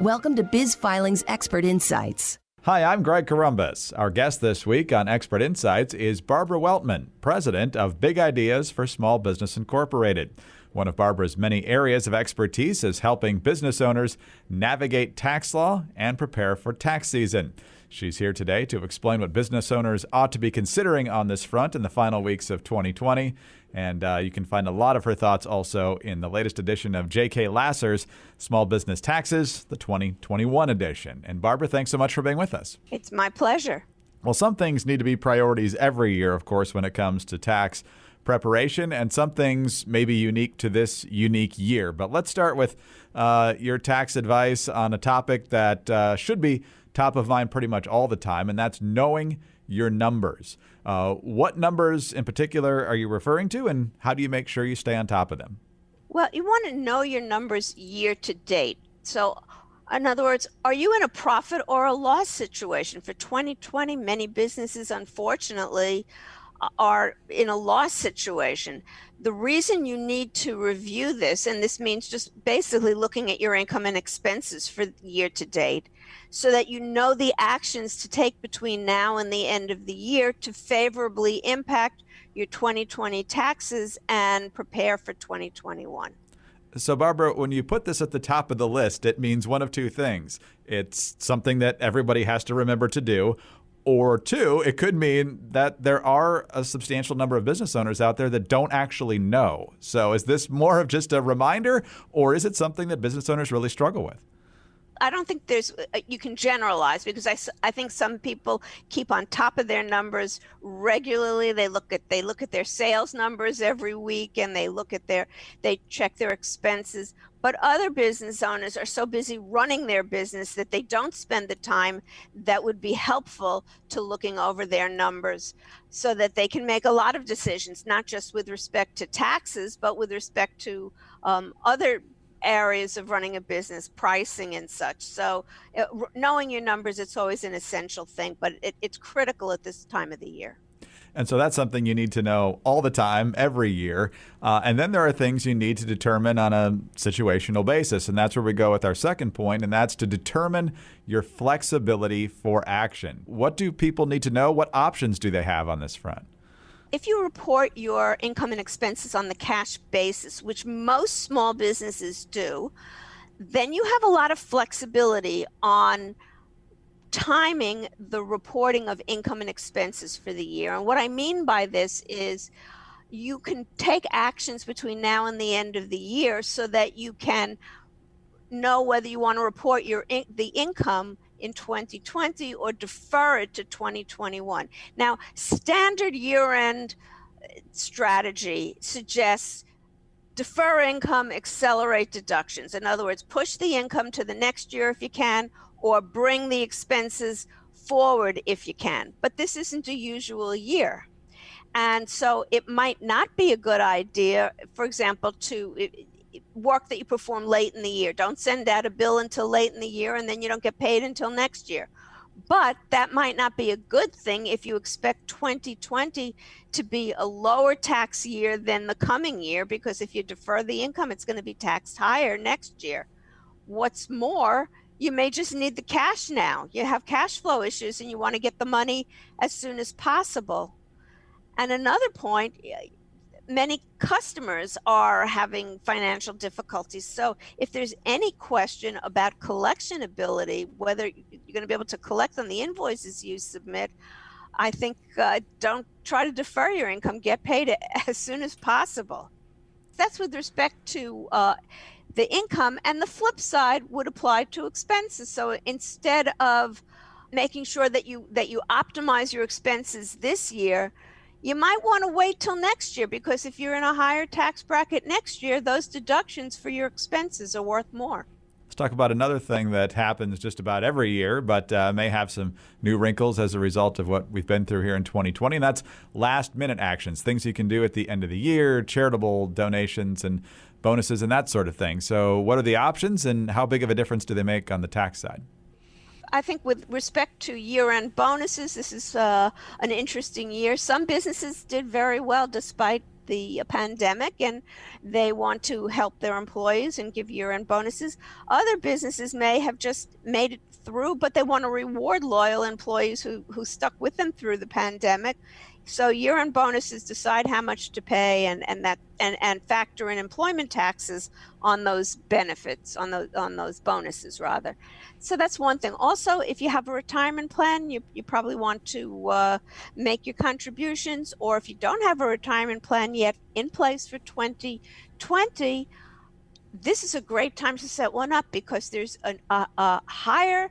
Welcome to Biz Filing's Expert Insights. Hi, I'm Greg Corombos. Our guest this week on Expert Insights is Barbara Weltman, president of Big Ideas for Small Business Incorporated. One of Barbara's many areas of expertise is helping business owners navigate tax law and prepare for tax season. She's here today to explain what business owners ought to be considering on this front in the final weeks of 2020. And you can find a lot of her thoughts also in the latest edition of J.K. Lasser's Small Business Taxes, the 2021 edition. And Barbara, thanks so much for being with us. It's my pleasure. Well, some things need to be priorities every year, of course, when it comes to tax preparation, and some things may be unique to this unique year. But let's start with your tax advice on a topic that should be top of mind pretty much all the time, and that's knowing your numbers. What numbers in particular are you referring to, and how do you make sure you stay on top of them? Well, you want to know your numbers year to date. So, in other words, are you in a profit or a loss situation? For 2020, many businesses, unfortunately, are in a loss situation. The reason you need to review this, and this means just basically looking at your income and expenses for year to date, so that you know the actions to take between now and the end of the year to favorably impact your 2020 taxes and prepare for 2021. So, Barbara, when you put this at the top of the list, it means one of two things. It's something that everybody has to remember to do, or two, it could mean that there are a substantial number of business owners out there that don't actually know. So is this more of just a reminder, or is it something that business owners really struggle with? I don't think you can generalize, because I think some people keep on top of their numbers regularly. They look at their sales numbers every week, and they check their expenses. But other business owners are so busy running their business that they don't spend the time that would be helpful to looking over their numbers, so that they can make a lot of decisions, not just with respect to taxes, but with respect to other areas of running a business, pricing and such. So knowing your numbers, it's always an essential thing, but it's critical at this time of the year. And so that's something you need to know all the time, every year. And then there are things you need to determine on a situational basis. And that's where we go with our second point, and that's to determine your flexibility for action. What do people need to know? What options do they have on this front? If you report your income and expenses on the cash basis, which most small businesses do, then you have a lot of flexibility on timing the reporting of income and expenses for the year. And what I mean by this is you can take actions between now and the end of the year so that you can know whether you want to report the income in 2020 or defer it to 2021. Now, standard year-end strategy suggests defer income, accelerate deductions. In other words, push the income to the next year if you can, or bring the expenses forward if you can. But this isn't a usual year. And so it might not be a good idea, for example, to work that you perform late in the year. Don't send out a bill until late in the year, and then you don't get paid until next year. But that might not be a good thing if you expect 2020 to be a lower tax year than the coming year, because if you defer the income, it's going to be taxed higher next year. What's more, you may just need the cash now. You have cash flow issues and you want to get the money as soon as possible. And another point, many customers are having financial difficulties. So if there's any question about collection ability, whether you're going to be able to collect on the invoices you submit, I think don't try to defer your income. Get paid as soon as possible. That's with respect to the income, and the flip side would apply to expenses. So instead of making sure that you optimize your expenses this year, you might want to wait till next year, because if you're in a higher tax bracket next year, those deductions for your expenses are worth more. Let's talk about another thing that happens just about every year, but may have some new wrinkles as a result of what we've been through here in 2020, and that's last-minute actions, things you can do at the end of the year, charitable donations and bonuses and that sort of thing. So what are the options, and how big of a difference do they make on the tax side? I think with respect to year-end bonuses, this is an interesting year. Some businesses did very well despite the pandemic, and they want to help their employees and give year-end bonuses. Other businesses may have just made it through, but they want to reward loyal employees who stuck with them through the pandemic. So year-end bonuses decide how much to pay, and factor in employment taxes on those benefits, on those bonuses rather. So that's one thing. Also, if you have a retirement plan, you probably want to make your contributions, or if you don't have a retirement plan yet in place for 2020, this is a great time to set one up, because there's a higher,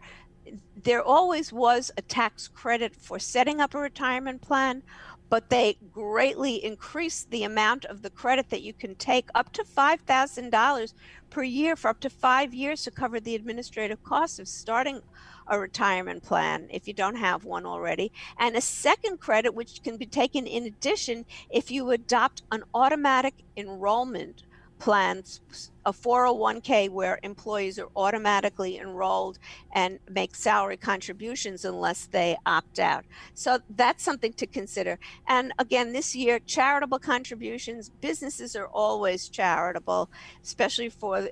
there always was a tax credit for setting up a retirement plan, but they greatly increased the amount of the credit that you can take, up to $5,000 per year for up to 5 years, to cover the administrative costs of starting a retirement plan if you don't have one already. And a second credit, which can be taken in addition if you adopt an automatic enrollment plans, a 401k where employees are automatically enrolled and make salary contributions unless they opt out. So that's something to consider. And again, this year, charitable contributions, businesses are always charitable, especially for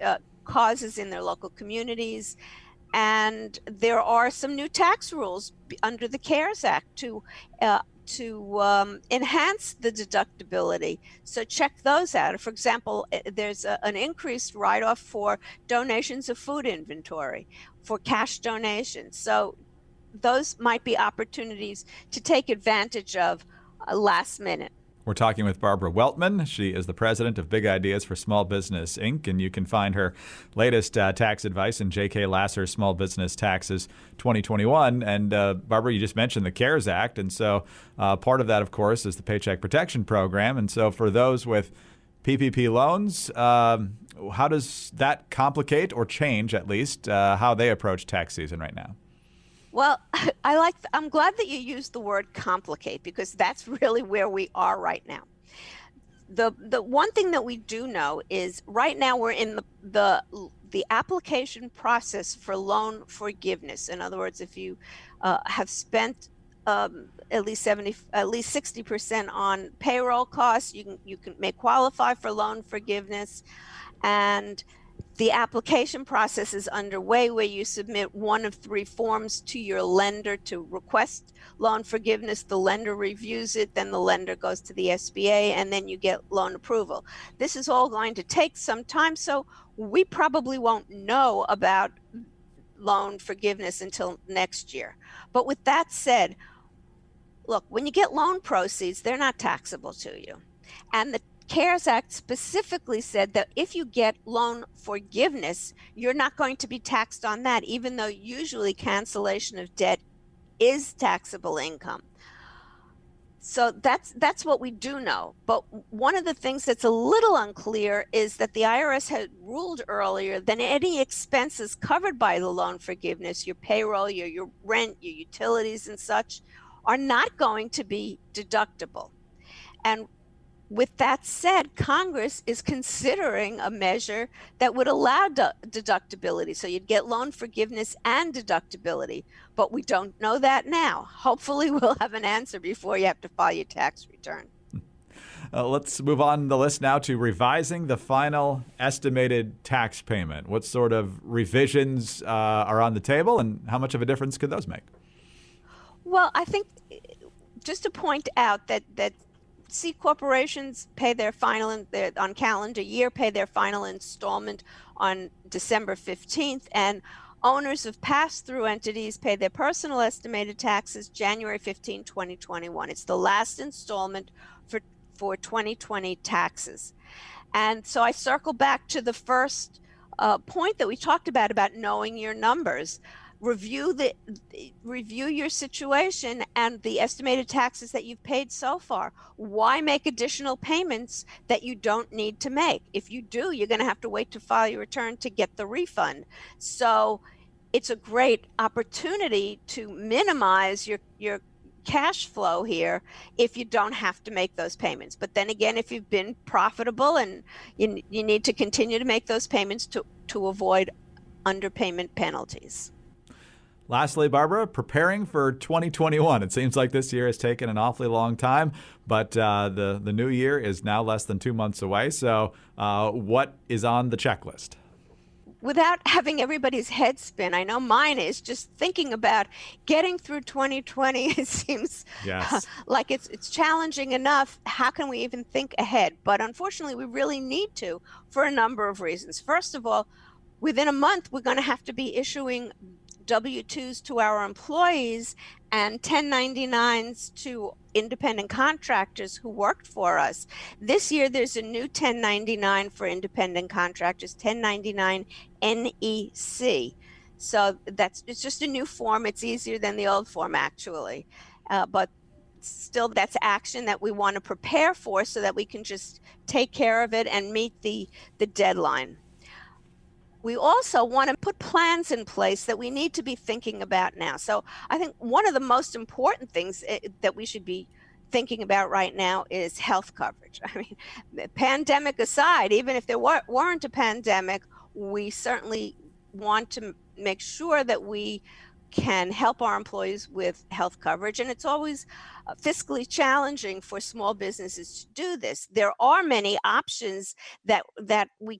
causes in their local communities. And there are some new tax rules under the CARES Act to enhance the deductibility. So check those out. For example, there's an increased write-off for donations of food inventory, for cash donations. So those might be opportunities to take advantage of last minute. We're talking with Barbara Weltman. She is the president of Big Ideas for Small Business, Inc., and you can find her latest tax advice in J.K. Lasser's Small Business Taxes 2021. And Barbara, you just mentioned the CARES Act, and so part of that, of course, is the Paycheck Protection Program. And so for those with PPP loans, how does that complicate or change, at least, how they approach tax season right now? Well, I'm glad that you used the word complicate, because that's really where we are right now. The one thing that we do know is right now we're in the application process for loan forgiveness. In other words, if you have spent at least 60% on payroll costs, you may qualify for loan forgiveness. And the application process is underway, where you submit one of 3 forms to your lender to request loan forgiveness. The lender reviews it, then the lender goes to the SBA, and then you get loan approval. This is all going to take some time, so we probably won't know about loan forgiveness until next year. But with that said, look, when you get loan proceeds, they're not taxable to you. And the CARES Act specifically said that if you get loan forgiveness, you're not going to be taxed on that, even though usually cancellation of debt is taxable income. So that's what we do know. But one of the things that's a little unclear is that the IRS had ruled earlier that any expenses covered by the loan forgiveness, your payroll, your rent, your utilities and such, are not going to be deductible. And with that said, Congress is considering a measure that would allow deductibility. So you'd get loan forgiveness and deductibility, but we don't know that now. Hopefully we'll have an answer before you have to file your tax return. Let's move on the list now to revising the final estimated tax payment. What sort of revisions are on the table, and how much of a difference could those make? Well, I think just to point out that C corporations pay their final on calendar year, pay their final installment on December 15th, and owners of pass-through entities pay their personal estimated taxes January 15, 2021. It's the last installment for 2020 taxes. And so I circle back to the first point that we talked about knowing your numbers. Review your situation and the estimated taxes that you've paid so far. Why make additional payments that you don't need to make? If you do, you're going to have to wait to file your return to get the refund. So it's a great opportunity to minimize your cash flow here if you don't have to make those payments. But then again, if you've been profitable and you need to continue to make those payments to avoid underpayment penalties. Lastly, Barbara, preparing for 2021. It seems like this year has taken an awfully long time, but the new year is now less than 2 months away. So what is on the checklist? Without having everybody's head spin, I know mine is just thinking about getting through 2020. It seems like it's challenging enough. How can we even think ahead? But unfortunately, we really need to for a number of reasons. First of all, within a month, we're going to have to be issuing W-2s to our employees and 1099s to independent contractors who worked for us. This year, there's a new 1099 for independent contractors, 1099 NEC. So it's just a new form. It's easier than the old form, actually. But still, that's action that we want to prepare for so that we can just take care of it and meet the deadline. We also want to put plans in place that we need to be thinking about now. So I think one of the most important things that we should be thinking about right now is health coverage. I mean, pandemic aside, even if there weren't a pandemic, we certainly want to make sure that we can help our employees with health coverage. And it's always fiscally challenging for small businesses to do this. There are many options that we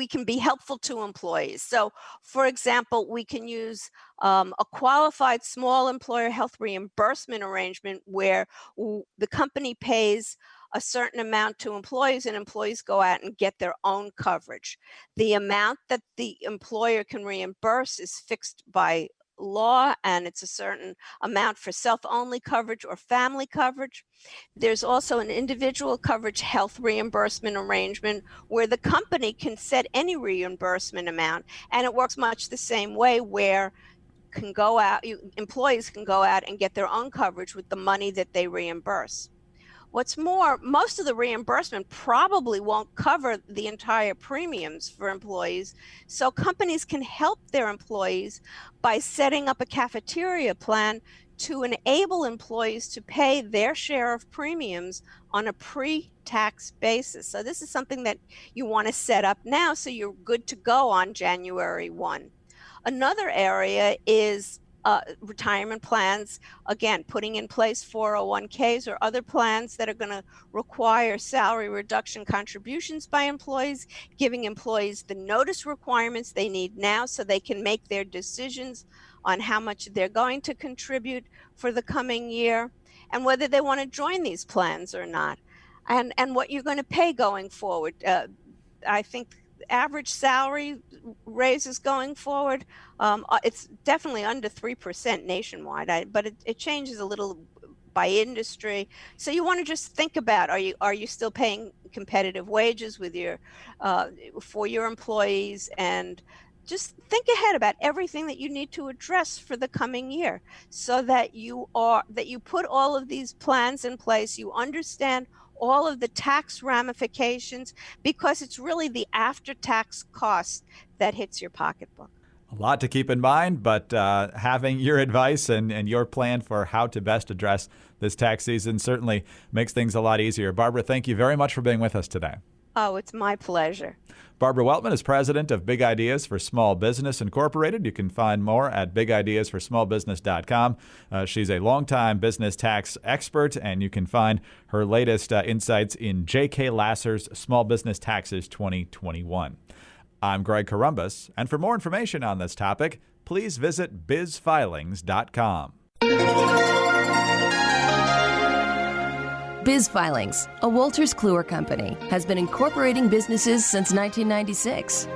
can be helpful to employees. So, for example, we can use a qualified small employer health reimbursement arrangement where the company pays a certain amount to employees and employees go out and get their own coverage. The amount that the employer can reimburse is fixed by law, and it's a certain amount for self-only coverage or family coverage. There's also an individual coverage health reimbursement arrangement where the company can set any reimbursement amount, and it works much the same way where employees can go out and get their own coverage with the money that they reimburse. What's more, most of the reimbursement probably won't cover the entire premiums for employees, so companies can help their employees by setting up a cafeteria plan to enable employees to pay their share of premiums on a pre-tax basis. So this is something that you want to set up now so you're good to go on January 1. Another area is retirement plans, again, putting in place 401ks or other plans that are going to require salary reduction contributions by employees, giving employees the notice requirements they need now so they can make their decisions on how much they're going to contribute for the coming year and whether they want to join these plans or not, and what you're going to pay going forward. I think average salary raises going forward, it's definitely under 3% nationwide, but it changes a little by industry. So you want to just think about, are you still paying competitive wages with for your employees, and just think ahead about everything that you need to address for the coming year so that you put all of these plans in place, you understand all of the tax ramifications, because it's really the after-tax cost that hits your pocketbook. A lot to keep in mind, but having your advice and your plan for how to best address this tax season certainly makes things a lot easier. Barbara, thank you very much for being with us today. Oh, it's my pleasure. Barbara Weltman is president of Big Ideas for Small Business Incorporated. You can find more at bigideasforsmallbusiness.com. She's a longtime business tax expert, and you can find her latest insights in J.K. Lasser's Small Business Taxes 2021. I'm Greg Columbus, and for more information on this topic, please visit bizfilings.com. Biz Filings, a Wolters Kluwer company, has been incorporating businesses since 1996.